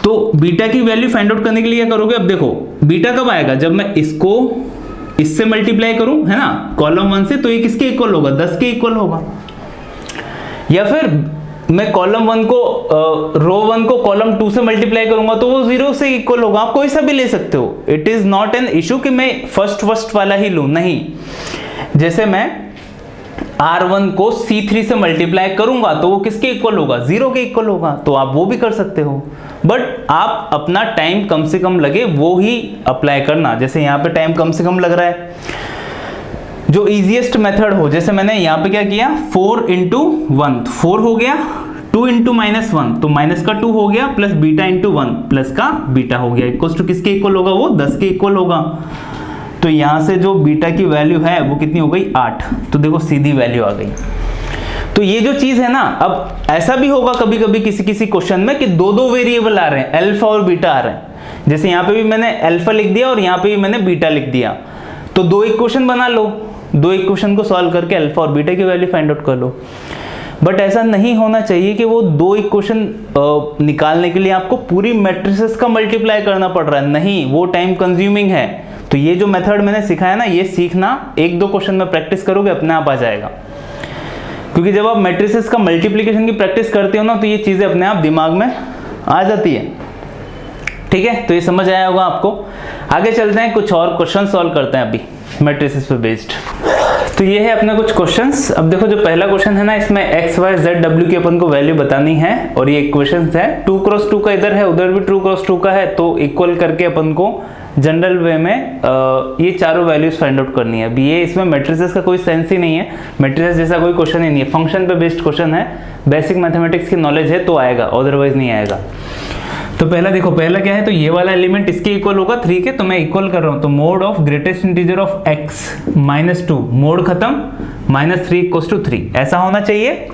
तो बीटा की वैल्यू फाइंड आउट करने के लिए क्या करोगे। अब देखो बीटा कब आएगा, जब मैं इसको इससे मल्टीप्लाई करूं, है ना, कॉलम 1 से, तो ये किसके इक्वल होगा, 10 के इक्वल होगा। या फिर मैं कॉलम 1 को रो 1 को कॉलम 2 से मल्टीप्लाई करूंगा तो वो 0 से इक्वल होगा। आप कोई सा भी ले सकते हो, it is not an issue कि मैं फर्स्ट वाला ही लूं, नहीं। जैसे मैं R1 को C3 से मल्टीप्लाई करूंगा तो वो किसके इक्वल होगा, 0 के इक्वल होगा, तो आप वो भी कर सकते हो। बट आप अपना टाइम कम से कम लगे वो ही अप्लाई करना। जैसे यहाँ पे टाइम कम से कम लग रहा है, जो इजीएस्ट मेथड हो। जैसे मैंने यहाँ पे क्या किया, 4 इंटू 1 4 हो गया, 2 इंटू -1 तो माइनस का 2 हो गया, प्लस बीटा इंटू 1 प्लस का बीटा हो गया, इक्वल्स टू किसके इक्वल होगा, वो 10 के इक्वल होगा। तो यहां से जो बीटा की वैल्यू है वो कितनी हो गई, 8। तो देखो सीधी वैल्यू आ गई। तो ये जो चीज है ना, अब ऐसा भी होगा कभी कभी किसी क्वेश्चन में कि दो वेरिएबल आ रहे हैं, अल्फा और बीटा आ रहे हैं। जैसे यहाँ पे भी मैंने अल्फा लिख दिया और यहाँ पे भी मैंने बीटा लिख दिया, तो 2 इक्वेशन बना लो, 2 इक्वेशन को सॉल्व करके अल्फा और बीटा की वैल्यू फाइंड आउट कर लो। बट ऐसा नहीं होना चाहिए कि वो 2 इक्वेशन निकालने के लिए आपको पूरी मैट्रिसेस का मल्टीप्लाई करना पड़ रहा है, नहीं, वो टाइम कंज्यूमिंग है। तो ये जो मेथड मैंने सिखाया ना, ये सीखना, 1-2 क्वेश्चन में प्रैक्टिस करोगे अपने आप आ जाएगा। क्योंकि जब आप मैट्रिसेस का मल्टीप्लिकेशन की प्रैक्टिस करते हो ना, तो ये चीजें अपने आप दिमाग में आ जाती है। ठीक है, तो ये समझ आया होगा आपको। आगे चलते हैं, कुछ और क्वेश्चन सॉल्व करते हैं अभी मैट्रिसेस पे बेस्ड। तो ये है अपना कुछ क्वेश्चंस। अब देखो जो पहला क्वेश्चन है ना, इसमें एक्स वाई जेड डब्ल्यू की अपन को वैल्यू बतानी है और ये इक्वेशन है 2x2 का इधर है, उधर भी 2x2 का है, तो इक्वल करके अपन को जनरल वे में ये चारों वैल्यूज फाइंड आउट करनी है। अब ये इसमें मैट्रिसेस का कोई सेंस ही नहीं है, मैट्रिसेस जैसा कोई क्वेश्चन ही नहीं है, फंक्शन पे बेस्ड क्वेश्चन है, बेसिक मैथमेटिक्स की नॉलेज है तो आएगा, अदरवाइज नहीं आएगा। तो पहला देखो, पहला क्या है, तो ये वाला एलिमेंट इसके इक्वल होगा 3 के, तो मैं इक्वल कर रहा हूं, तो mode of greatest integer of x -2, mode खत्म, -3 = 3 ऐसा होना चाहिए।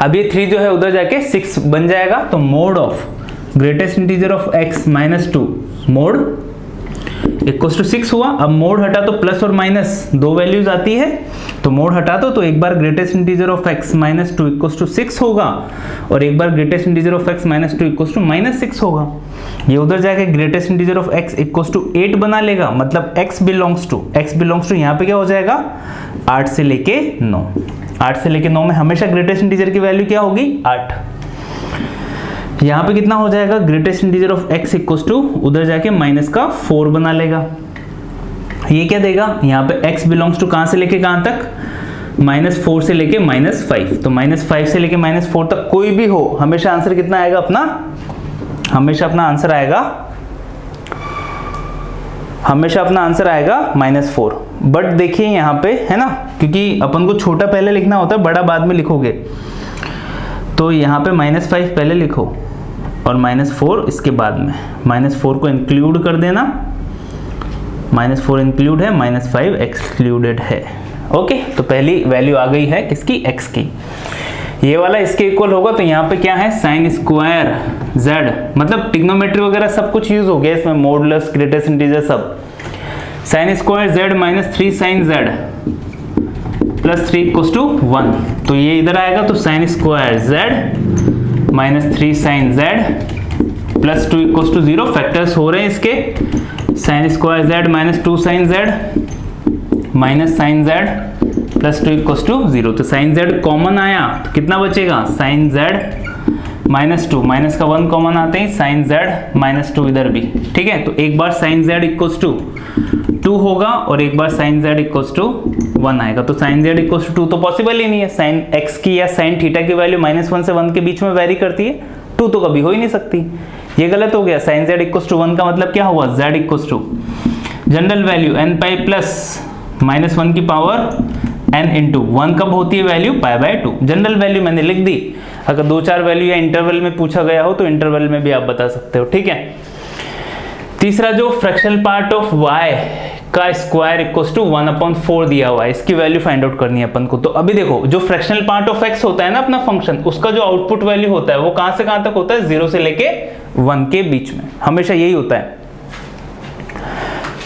अब ये 3 जो है उधर जाके 6 बन जाएगा, तो mode of greatest integer of x -2 mode = 6 हुआ। अब मोड हटा तो प्लस और माइनस दो वैल्यूज आती है, तो मोड हटा दो, तो एक बार ग्रेटेस्ट इंटीजर ऑफ x -2 = 6 होगा और एक बार ग्रेटेस्ट इंटीजर ऑफ x -2 = -6 होगा। ये उधर जाके ग्रेटेस्ट इंटीजर ऑफ x = 8 बना लेगा, मतलब x बिलोंग्स टू यहाँ पे क्या हो जाएगा 8 से लेके 9, 8 से लेके 9 में हमेशा ग्रेटेस्ट इंटीजर की वैल्यू क्या होगी 8। यहाँ पे कितना हो जाएगा, ग्रेटेस्ट इंटीजर ऑफ x = उधर जाके -4 बना लेगा। ये क्या देगा, यहाँ पे x बिलोंग्स टू कहां से लेके कहां तक, -4 से लेके -5, तो -5 से लेके -4 तक कोई भी हो, हमेशा आंसर कितना आएगा अपना, हमेशा अपना आंसर आएगा -4। बट देखिए यहाँ पे है ना, क्योंकि अपन को छोटा पहले लिखना होता है, बड़ा बाद में लिखोगे, तो यहाँ पे -5 पहले लिखो और -4 इसके बाद में, -4 को इंक्लूड कर देना, -4 इंक्लूड है, -5 एक्सक्लूडेड है। ओके, तो पहली वैल्यू आ गई है किसकी, x की। ये वाला इसके इक्वल होगा, तो यहाँ पे क्या है sin स्क्वायर z, मतलब ट्रिग्नोमेट्री वगैरह सब कुछ यूज हो गया इसमें, मॉडुलस ग्रेटेस्ट इंटीजर सब। sin square z -3 sin z + 3 = 1, तो ये इधर आएगा, तो sin square z -3 sin z + 2 = 0, factors हो रहे हैं इसके, sin square z -2 sin z -sin z + 2 = 0, तो sin z कॉमन आया तो कितना बचेगा, sin z -2, माइनस का 1 कॉमन आते ही sin z -2 इधर भी, ठीक है। तो एक बार sin z = 2 होगा और एक बार sin z = 1 आएगा, तो sin z = 2 तो पॉसिबल ही नहीं है, sin x की या sin थीटा की वैल्यू -1 से 1 के बीच में वेरी करती है, 2 तो कभी हो ही नहीं सकती, ये गलत हो गया। sin z = 1 का मतलब क्या हुआ, z = general value n pi plus -1 की पावर n इंटू 1 कब होती है वैल्यू, π/2। जनरल वैल्यू मैंने लिख दी, अगर 2-4 वैल्यू या इंटरवल में पूछा गया हो तो इंटरवल में भी आप बता सकते हो, ठीक है। तीसरा जो फ्रैक्शनल पार्ट ऑफ y का स्क्वायर = 1/4 दिया हुआ है, इसकी वैल्यू फाइंड आउट करनी है अपन को। तो अभी देखो, जो फ्रैक्शनल पार्ट ऑफ x होता है ना अपना फंक्शन, उसका जो आउटपुट वैल्यू होता है वो कहां से कहां तक होता है, 0 से लेके 1 के बीच में, हमेशा यही होता है,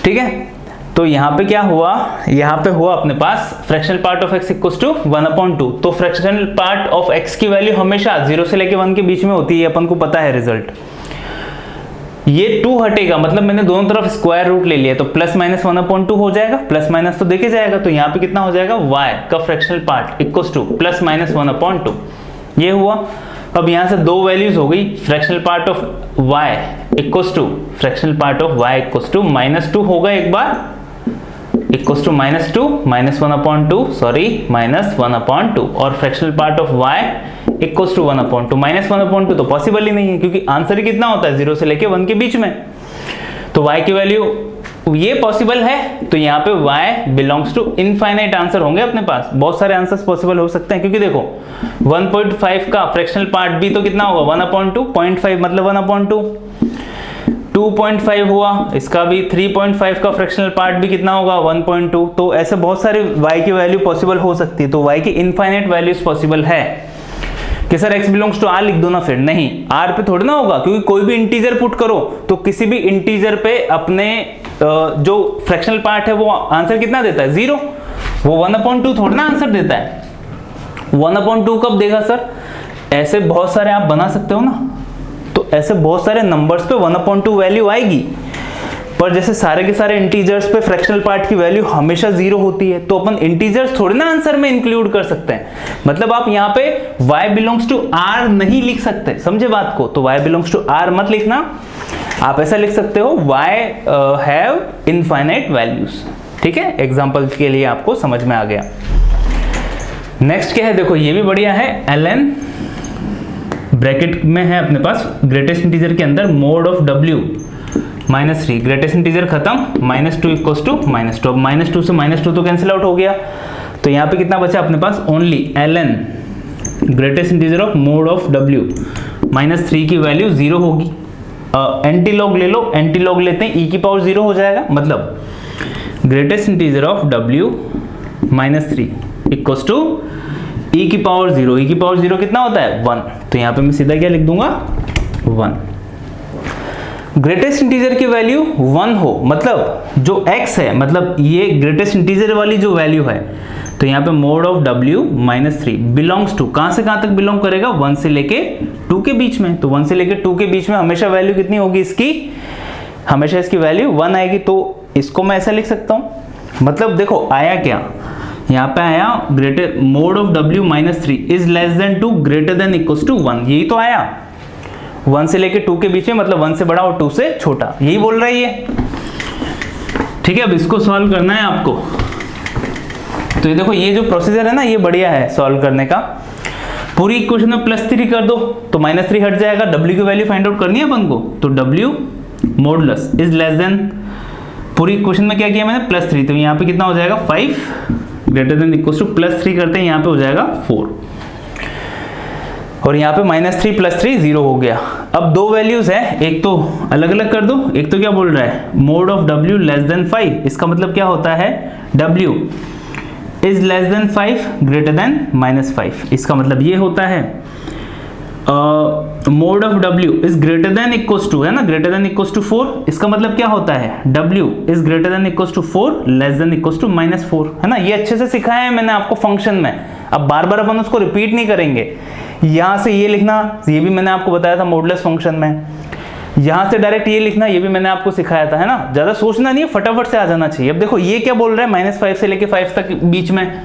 ठीक है। तो यहाँ पे क्या हुआ, यहाँ पे हुआ अपने पास फ्रैक्शनल पार्ट ऑफ x = 1/2, तो फ्रैक्शनल पार्ट ऑफ x की वैल्यू हमेशा 0 से लेके 1 के बीच में होती है, अपन को पता है रिजल्ट। ये 2 हटेगा, मतलब मैंने दोनों तरफ स्क्वायर रूट ले लिया, तो +-1/2 हो जाएगा, प्लस माइनस तो देखे जाएगा, तो यहाँ पे कितना हो जाएगा, y का फ्रैक्शनल पार्ट +-1/2, ये हुआ। अब यहाँ से दो वैल्यूज हो गई, फ्रैक्शनल पार्ट ऑफ y -2 होगा एक बार, -2 -1/2 और फ्रैक्शनल पार्ट ऑफ y =1/2, -1/2 तो पॉसिबल ही नहीं है, क्योंकि आंसर ही कितना होता है 0 से लेके 1 के बीच में, तो y की वैल्यू ये पॉसिबल है, तो यहाँ पे y belongs to infinite answer होंगे अपने पास, बहुत सारे आंसर्स पॉसिबल हो सकते हैं, क्योंकि देखो 1.5 का फ्रैक्शनल पार्ट भी तो कितना होगा 1/2, 0.5 मतलब 1/2, 2.5 हुआ, इसका भी 3.5 का फ्रैक्शनल पार्ट भी कितना होगा 1.2, तो ऐसे बहुत सारे y की वैल्यू पॉसिबल हो सकती है, तो y की इनफाइनाइट वैल्यूज पॉसिबल है। कि sir x belongs to r लिख दो ना, फिर नहीं, r पे थोड़ी ना होगा, क्योंकि कोई भी इंटीजर पुट करो तो किसी भी इंटीजर पे अपने जो फ्रैक्शनल पार्ट है वो आंसर कितना देता है 0, वो 1/2 थोड़ा ना आंसर देता है। 1/2 कब देगा सर, ऐसे बहुत सारे आप बना सकते हो ना, तो ऐसे बहुत सारे नंबर्स पे 1/2 वैल्यू आएगी, पर जैसे सारे के सारे इंटीजर्स पे फ्रैक्शनल पार्ट की वैल्यू हमेशा 0 होती है, तो अपन इंटीजर्स थोड़ी ना आंसर में इंक्लूड कर सकते हैं, मतलब आप यहाँ पे y बिलोंग्स टू r नहीं लिख सकते, समझे बात को, तो y बिलोंग्स टू r मत लिखना, आप ऐसा लिख सकते हो y हैव इनफाइनाइट वैल्यूज, ठीक है, एग्जाम्पल के लिए आपको समझ में आ गया। नेक्स्ट क्या है, देखो ये भी बढ़िया है, ln ब्रैकेट में है अपने पास ग्रेटेस्ट इंटीजर के अंदर mode of w -3, greatest integer खत्म, -2 इक्वल्स टू -2, अब -2 से -2 तो कैंसिल आउट हो गया, तो यहाँ पे कितना बचा अपने पास, only ln greatest integer of mod of w -3 की वैल्यू 0 होगी। एंटी लॉग ले लो, एंटी लॉग लेते हैं, e की पावर 0 हो जाएगा, मतलब greatest integer of w -3 equals to e की पावर 0, e की पावर 0 कितना होता है 1, तो यहाँ पे मैं सीधा क्या लिख दूंगा 1। ग्रेटेस्ट इंटीजर की वैल्यू 1 हो, मतलब जो x है, मतलब ये ग्रेटेस्ट इंटीजर वाली जो वैल्यू है, तो यहाँ पे mod of w -3 belongs to, कहां से कहां तक बिलोंग करेगा, 1 से लेके 2 के बीच में, तो 1 से लेके 2 के बीच में हमेशा वैल्यू कितनी होगी इसकी, हमेशा इसकी वैल्यू 1 आएगी, तो इसको मैं ऐसा लिख सकता हूं। मतलब देखो आया क्या, यहाँ पे आया greater mod of w -3 is less than 2 greater than equals to 1, यही तो आया, 1 से लेके 2 के बीच में, मतलब 1 से बड़ा और 2 से छोटा, यही बोल रहा है ये। ठीक है, अब इसको सॉल्व करना है आपको, तो ये देखो ये जो प्रोसीजर है ना, ये बढ़िया है सॉल्व करने का। पूरी इक्वेशन में +3 कर दो तो -3 हट जाएगा, w की वैल्यू फाइंड आउट करनी है अपन को, तो w modulus is less then, पूरी इक्वेशन में क्या किया मैंने +3, तो यहाँ पे कितना हो जाएगा 5 ग्रेटर देन इक्वल्स टू +3 करते हैं, यहाँ पे हो जाएगा 4, और यहाँ पे -3 +3 0 हो गया। अब दो वैल्यूज है, एक तो अलग अलग कर दो, एक तो क्या बोल रहा है mod of w less than 5, इसका मतलब क्या होता है w is less than 5 greater than -5, इसका मतलब ये होता है mod of w is greater than equals to, है ना, ग्रेटर देन इक्वल्स टू 4, इसका मतलब क्या होता है w is greater than equals to 4 less than equals to -4, है ना, ये अच्छे से सिखाया है मैंने आपको फंक्शन में, अब बार बार अपन उसको रिपीट नहीं करेंगे। यहां से ये लिखना, ये भी मैंने आपको बताया था मॉडुलस फंक्शन में, यहां से डायरेक्ट ये लिखना, ये भी मैंने आपको सिखाया था, है ना, ज्यादा सोचना नहीं है, फटाफट से आ जाना चाहिए। अब देखो ये क्या बोल रहा है -5 से लेके 5 तक बीच में,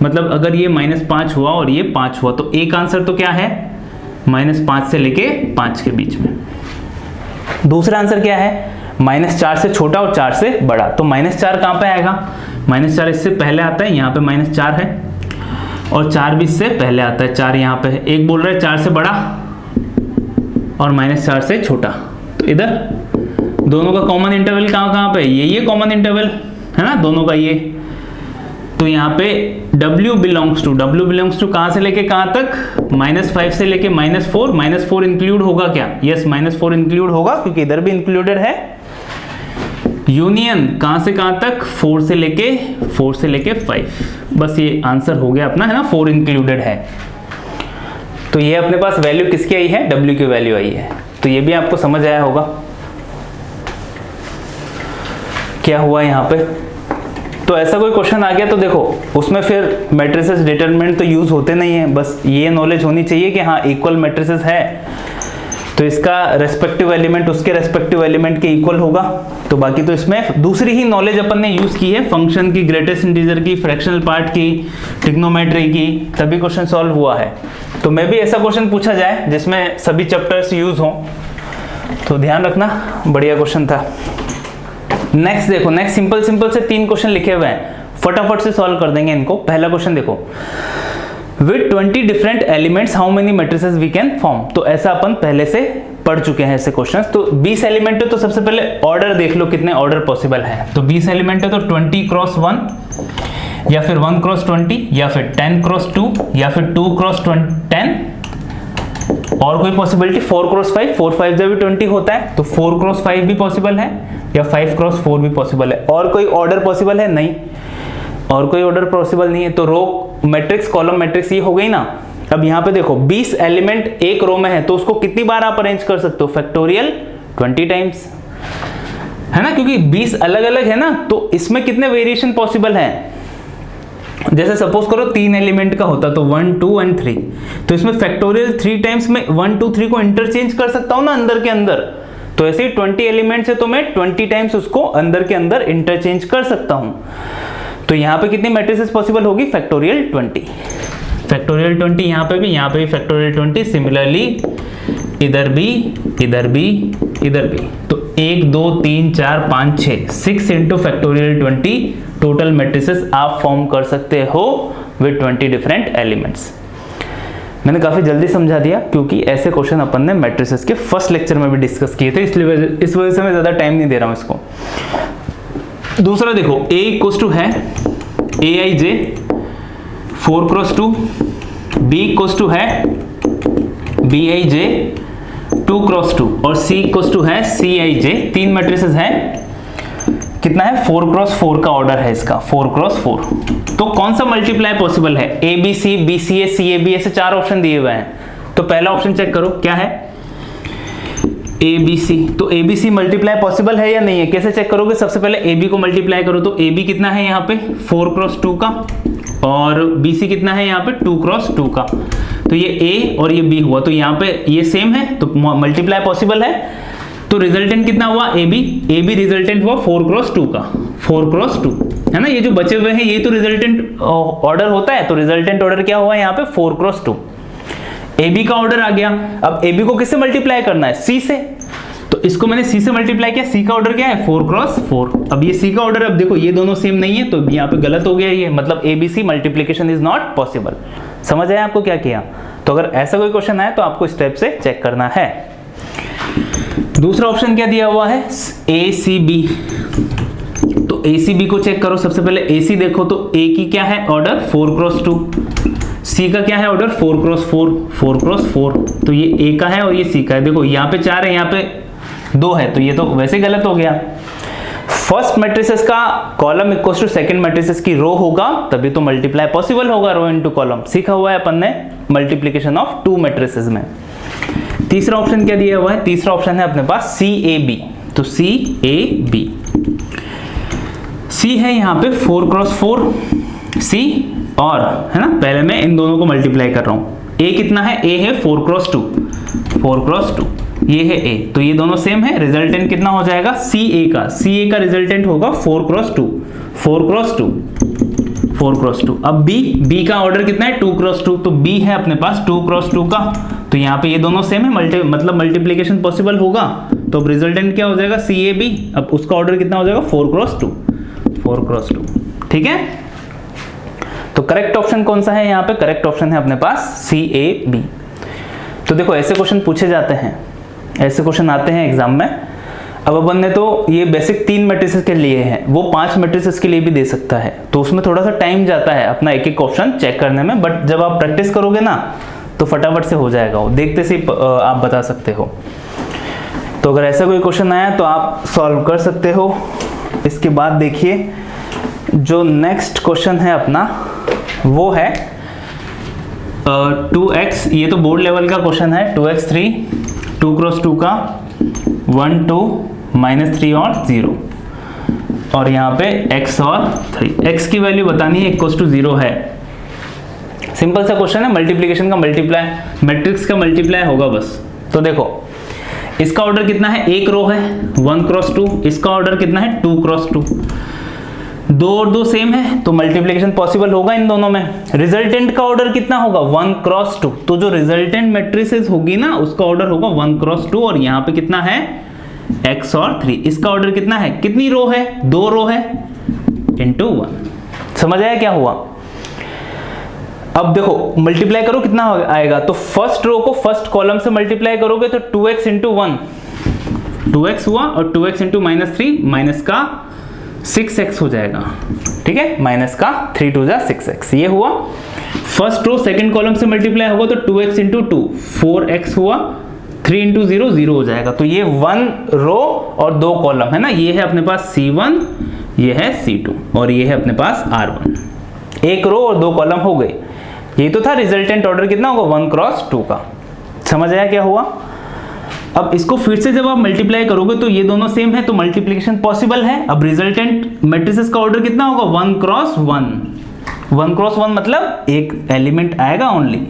मतलब अगर ये -5 हुआ और ये 5 हुआ, तो एक आंसर तो क्या है -5 से लेके 5 के बीच में। दूसरा आंसर क्या है -4 से छोटा और 4 से बड़ा, तो -4 कहां पे आएगा, -4 इससे पहले आता है, यहाँ पे -4 है, और 4 भी इससे पहले आता है, 4 यहाँ पे है, एक बोल रहा है 4 से बड़ा और -4 से छोटा, तो इधर दोनों का कॉमन इंटरवल कहाँ पे, ये कॉमन इंटरवल है ना दोनों का ये, तो यहाँ पे w बिलोंग्स टू कहां से लेके कहां तक, -5 से लेके -4 इंक्लूड होगा क्या, यस -4 इंक्लूड होगा, क्योंकि इधर भी इंक्लूडेड है। यूनियन कहां से कहां तक, 4 से लेके 5, बस ये आंसर हो गया अपना, है ना, 4 इंक्लूडेड है। तो ये अपने पास वैल्यू किसकी आई है, w की वैल्यू आई है, तो ये भी आपको समझ आया होगा क्या हुआ यहाँ पे। तो ऐसा कोई क्वेश्चन आ गया तो देखो उसमें फिर मैट्रिसेस डिटरमिनेंट तो यूज होते नहीं है, बस ये नॉलेज होनी चाहिए कि हाँ इक्वल मैट्रिसेस है तो इसका रेस्पेक्टिव एलिमेंट उसके रेस्पेक्टिव एलिमेंट के इक्वल होगा, तो बाकी तो इसमें दूसरी ही नॉलेज अपन ने यूज की है, फंक्शन की, ग्रेटेस्ट इंटीजर की, फ्रैक्शनल पार्ट की, ट्रिग्नोमेट्री की, तभी क्वेश्चन सॉल्व हुआ है। तो मैं भी ऐसा क्वेश्चन पूछा जाए जिसमें सभी चैप्टर्स यूज हों तो ध्यान रखना, बढ़िया क्वेश्चन था। नेक्स्ट देखो, नेक्स्ट सिंपल से 3 क्वेश्चन लिखे हुए हैं, फटाफट से सॉल्व कर देंगे इनको। पहला क्वेश्चन देखो, with 20 different elements how many matrices we can form, तो ऐसा अपन पहले से पढ़ चुके हैं ऐसे क्वेश्चंस। तो 20 एलिमेंट है तो सबसे पहले ऑर्डर देख लो कितने ऑर्डर पॉसिबल है। तो 20 एलिमेंट है तो 20 क्रॉस 1 या फिर 1 क्रॉस 20 या फिर 10 क्रॉस 2 या फिर 2 क्रॉस 10, और कोई पॉसिबिलिटी 4 क्रॉस 5, 4 5 जब भी 20 होता है तो 4 क्रॉस 5 भी पॉसिबल है या 5 क्रॉस 4 भी पॉसिबल है। और कोई ऑर्डर पॉसिबल है नहीं, और कोई ऑर्डर पॉसिबल नहीं है। तो रो मैट्रिक्स कॉलम मैट्रिक्स ये हो गई ना। अब यहाँ पे देखो 20 एलिमेंट एक रो में है तो उसको कितनी बार आप अरेंज कर सकते हो, फैक्टोरियल 20 टाइम्स, है ना, क्योंकि 20 अलग अलग है ना, तो इसमें कितने वेरिएशन पॉसिबल हैं। जैसे सपोज करो 3 एलिमेंट का होता तो 1 2 एंड 3, तो इसमें फैक्टोरियल 3 टाइम्स में 1 2 3 को इंटरचेंज कर सकता हूं ना अंदर के अंदर। तो ऐसे ही 20 एलिमेंट्स है तो मैं 20 टाइम्स उसको अंदर के अंदर इंटरचेंज कर सकता हूं। तो यहाँ पे कितनी मैट्रिसेस पॉसिबल होगी, फैक्टोरियल 20, फैक्टोरियल 20, यहाँ पे भी फैक्टोरियल 20, सिमिलरली इधर भी, इधर भी, इधर भी। तो 1 2 3 4 5 6 6 इंटू फैक्टोरियल 20 टोटल मैट्रिसेस आप फॉर्म कर सकते हो विद 20 डिफरेंट एलिमेंट्स। मैंने काफी जल्दी समझा दिया क्योंकि ऐसे क्वेश्चन अपन ने मैट्रिसेस के फर्स्ट लेक्चर में भी डिस्कस किए थे, इसलिए इस वजह से मैं ज्यादा टाइम नहीं दे रहा हूं इसको। दूसरा देखो, A इक्वल्स टू है Aij 4x2, B equals to है Bij 2x2 और C इक्वल्स टू है Cij। तीन मैट्रिसेस हैं, कितना है 4x4 का ऑर्डर है इसका, 4x4। तो कौन सा मल्टीप्लाई पॉसिबल है? ABC, BCA, CAB, ऐसे चार ऑप्शन दिए हुए हैं। तो पहला ऑप्शन चेक करो क्या है, ABC। तो ABC मल्टीप्लाई पॉसिबल है या नहीं है, कैसे चेक करोगे? सबसे पहले AB को मल्टीप्लाई करो, तो AB कितना है यहाँ पे 4x2 का और BC कितना है यहाँ पे 2x2 का। तो ये A और ये B हुआ, तो यहाँ पे ये सेम है तो मल्टीप्लाई पॉसिबल है। तो रिजल्टेंट कितना हुआ AB रिजल्टेंट हुआ 4x2 का, 4x2 है ना। ये जो बचे हुए हैं ये तो रिजल्टेंट ऑर्डर होता है, तो रिजल्टेंट ऑर्डर क्या हुआ यहाँ पे 4x2। AB का ऑर्डर आ गया, अब AB को किससे मल्टीप्लाई करना है? C से। तो इसको मैंने C से मल्टीप्लाई किया, C का ऑर्डर क्या है 4x4। अब ये C का ऑर्डर, अब देखो ये दोनों सेम नहीं है तो यहाँ पे गलत हो गया ये, मतलब ABC multiplication is not possible. समझ आया आपको क्या किया? तो अगर ऐसा कोई क्वेश्चन आए तो आपको स्टेप से चेक करना है। दूसरा ऑप्शन क्या दिया हुआ है ACB। तो ACB को चेक करो, सबसे पहले AC देखो तो A की क्या है ऑर्डर 4x2, C का क्या है ऑर्डर 4x4, 4x4। तो ये A का है और ये C का है। देखो यहाँ पे 4 है, यहाँ पे 2 है, तो ये तो वैसे गलत हो गया। फर्स्ट मैट्रिसेस का column equals to second matrices की रो होगा, तभी तो मल्टीप्लाई पॉसिबल होगा रो इनटू कॉलम। सीखा हुआ है अपन ने मल्टीप्लिकेशन ऑफ टू मैट्रिसेस में। तीसरा ऑप्शन क्या दिया हुआ है? तीसरा ऑप्शन है अपने पास CAB। तो CAB, C है यहाँ पे 4x4 C और है ना, पहले मैं इन दोनों को मल्टीप्लाई कर रहा हूँ। A कितना है? A है 4x2, 4x2 ये है A, तो ये दोनों सेम है। रिजल्टेंट कितना हो जाएगा CA का रिजल्टेंट होगा 4x2, 4x2, 4x2। अब B का ऑर्डर कितना है 2x2, तो B है अपने पास 2x2 का, तो यहाँ पे ये दोनों सेम है, मतलब मल्टीप्लिकेशन पॉसिबल होगा। तो अब रिजल्टेंट क्या हो जाएगा CAB। अब उसका ऑर्डर कितना हो जाएगा 4x2, 4x2। ठीक है, तो करेक्ट ऑप्शन कौन सा है यहाँ पे? करेक्ट ऑप्शन है अपने पास CAB। तो देखो ऐसे क्वेश्चन पूछे जाते हैं, ऐसे क्वेश्चन आते हैं एग्जाम में। अब अपन ने तो ये बेसिक 3 मैट्रिसेस के लिए है, वो 5 मैट्रिसेस के लिए भी दे सकता है, तो उसमें थोड़ा सा टाइम जाता है अपना एक एक ऑप्शन चेक करने में। बट जब आप प्रैक्टिस करोगे ना तो फटाफट से हो जाएगा, वो देखते से आप बता सकते हो। तो अगर ऐसा कोई क्वेश्चन आया तो आप सॉल्व कर सकते हो। इसके बाद देखिए जो नेक्स्ट क्वेश्चन है अपना वो है 2x, ये तो बोर्ड लेवल का क्वेश्चन है। 2x3 2x2 का 1 2 -3 और 0, और यहाँ पे x और 3। x की वैल्यू बतानी है, इक्वल्स टू 0 है। सिंपल सा क्वेश्चन है, मल्टीप्लिकेशन का मल्टीप्लाई, मैट्रिक्स का मल्टीप्लाई होगा बस। तो देखो इसका ऑर्डर कितना है, एक रो है 1x2, इसका ऑर्डर कितना है 2x2। 2 और 2 सेम है तो मल्टीप्लिकेशन पॉसिबल होगा इन दोनों में। रिजल्टेंट का ऑर्डर कितना होगा 1x2, तो जो रिजल्टेंट मैट्रिसेस होगी ना उसका ऑर्डर होगा 1x2, और यहाँ पे कितना है x और 3। इसका ऑर्डर कितना है, कितनी रो है 2 रो है इंटू 1। समझ आया क्या हुआ? अब देखो मल्टीप्लाई करो कितना आएगा, तो फर्स्ट रो को फर्स्ट कॉलम से मल्टीप्लाई करोगे तो 2x इंटू 1 2x हुआ, और 2x इंटू -3 माइनस का 6x हो जाएगा। ठीक है, माइनस का 3 2 6x ये हुआ। फर्स्ट रो सेकंड कॉलम से मल्टीप्लाई होगा तो 2x इंटू 2 4x हुआ, 3 इंटू 0 0 हो जाएगा। तो ये 1 रो और 2 कॉलम है ना, ये है अपने पास C1, ये है C2 और ये है अपने पास R1। एक रो और 2 कॉलम हो गए। ये तो था रिजल्टेंट ऑर्डर कितना होगा 1x2 का। समझ आया क्या हुआ? अब इसको फिर से जब आप मल्टीप्लाई करोगे तो ये दोनों सेम है तो मल्टीप्लिकेशन पॉसिबल है। अब रिजल्टेंट मैट्रिसेस का ऑर्डर कितना होगा 1x1। 1x1 मतलब एक एलिमेंट आएगा ओनली।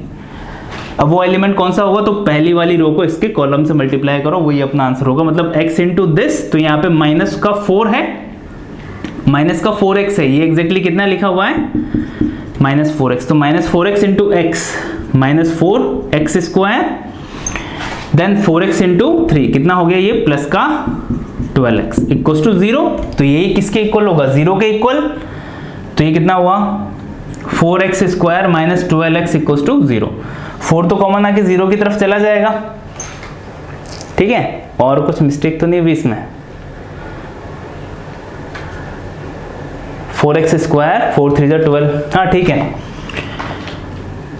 अब वो एलिमेंट कौन सा होगा, तो पहली वाली रो को इसके कॉलम से मल्टीप्लाई करो, वही अपना आंसर होगा। मतलब x इंटू दिस, तो यहाँ पे माइनस का 4 है, माइनस का 4x है, ये एग्जैक्टली कितना लिखा हुआ है -4x। तो -4x into x -4x square, then 4x into 3 कितना हो गया ये प्लस का 12x इक्वल टू 0, तो ये किसके इक्वल होगा, 0 के इक्वल। तो ये कितना हुआ 4x square minus 12x equal to 0। 4 तो कॉमन आके 0 की तरफ चला जाएगा, ठीक है। और कुछ मिस्टेक तो नहीं हुई इसमें। 4x स्क्वायर 4 3 12, हाँ ठीक है।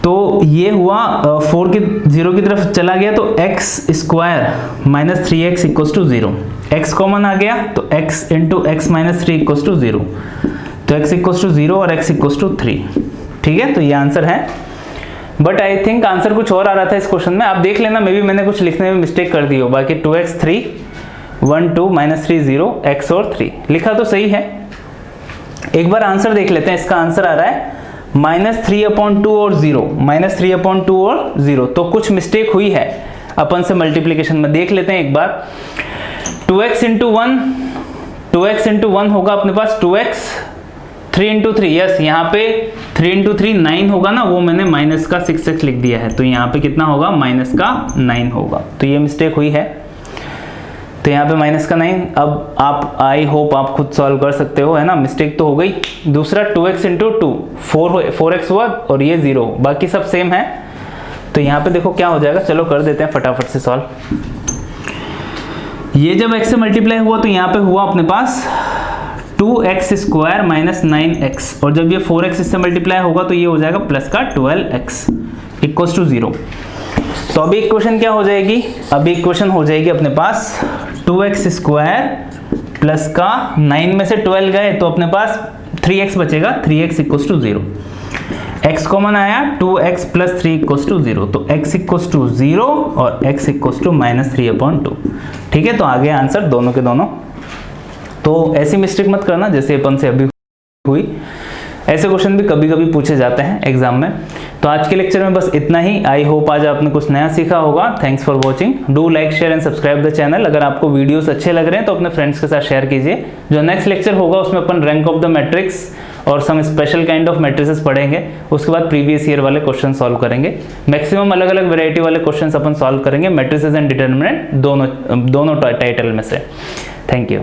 तो ये हुआ 4 के 0 की तरफ चला गया, तो x square minus 3x equal to 0। x common आ गया तो x into x minus 3 equal to 0, तो x इक्वल टू 0 और x इक्वल टू 3, ठीक है। तो ये आंसर है, बट आई थिंक आंसर कुछ और आ रहा था इस क्वेश्चन में, आप देख लेना, मे बी मैंने कुछ लिखने में मिस्टेक कर दी हो। बाकी 2x 3 1 2 माइनस 3 0 x और 3 लिखा तो सही है। एक बार आंसर देख लेते हैं, इसका आंसर आ रहा है -3/2 और 0, -3/2 और 0, तो कुछ मिस्टेक हुई है अपन से मल्टीप्लीकेशन में। देख लेते हैं एक बार। 2x इंटू 1 होगा अपने पास 2x, 3 इंटू 3, यस यहाँ पे 3 इंटू 3 9 होगा ना, वो मैंने माइनस का 6x लिख दिया है, तो यहाँ पे कितना होगा माइनस का 9 होगा, तो ये मिस्टेक हुई है। तो यहाँ पे माइनस का 9, अब आप आई होप आप खुद सॉल्व कर सकते हो, है ना, मिस्टेक तो हो गई। दूसरा 2x इंटू 2 4x हुआ और ये 0, बाकी सब सेम है। तो यहाँ पे देखो क्या हो जाएगा, चलो कर देते हैं फटाफट से सॉल्व। ये जब x से मल्टीप्लाई हुआ तो यहाँ पे हुआ अपने पास 2x स्क्वायर माइनस 9x, और जब ये 4x इससे मल्टीप्लाई होगा तो ये हो जाएगा प्लस का 12x इक्वल टू 0। तो अभी इक्वेशन क्या हो जाएगी, अभी इक्वेशन हो जाएगी अपने पास 2x स्क्वायर प्लस का 9 में से 12 गए तो अपने पास 3x बचेगा, 3x equal to 0। x common आया 2x प्लस 3 इक्वल टू 0, तो x इक्वल टू 0 और x इक्वल टू माइनस 3/2, ठीक है। तो आ गया आंसर दोनों के दोनों। तो ऐसी मिस्टेक मत करना जैसे अपन से अभी हुई, ऐसे क्वेश्चन भी कभी कभी पूछे जाते हैं एग्जाम में। तो आज के लेक्चर में बस इतना ही। आई होप आज आपने कुछ नया सीखा होगा। Thanks for watching, do like share and subscribe the channel. अगर आपको वीडियोस अच्छे लग रहे हैं तो अपने फ्रेंड्स के साथ शेयर कीजिए। जो नेक्स्ट लेक्चर होगा उसमें अपन रैंक ऑफ द मैट्रिक्स और some special kind of matrices पढ़ेंगे, उसके बाद प्रीवियस ईयर वाले क्वेश्चन सॉल्व करेंगे। मैक्सिमम अलग अलग वेराइटी वाले क्वेश्चन अपन सॉल्व करेंगे, मैट्रिसेस एंड डिटर्मिनेंट दोनों टाइटल में से। Thank you.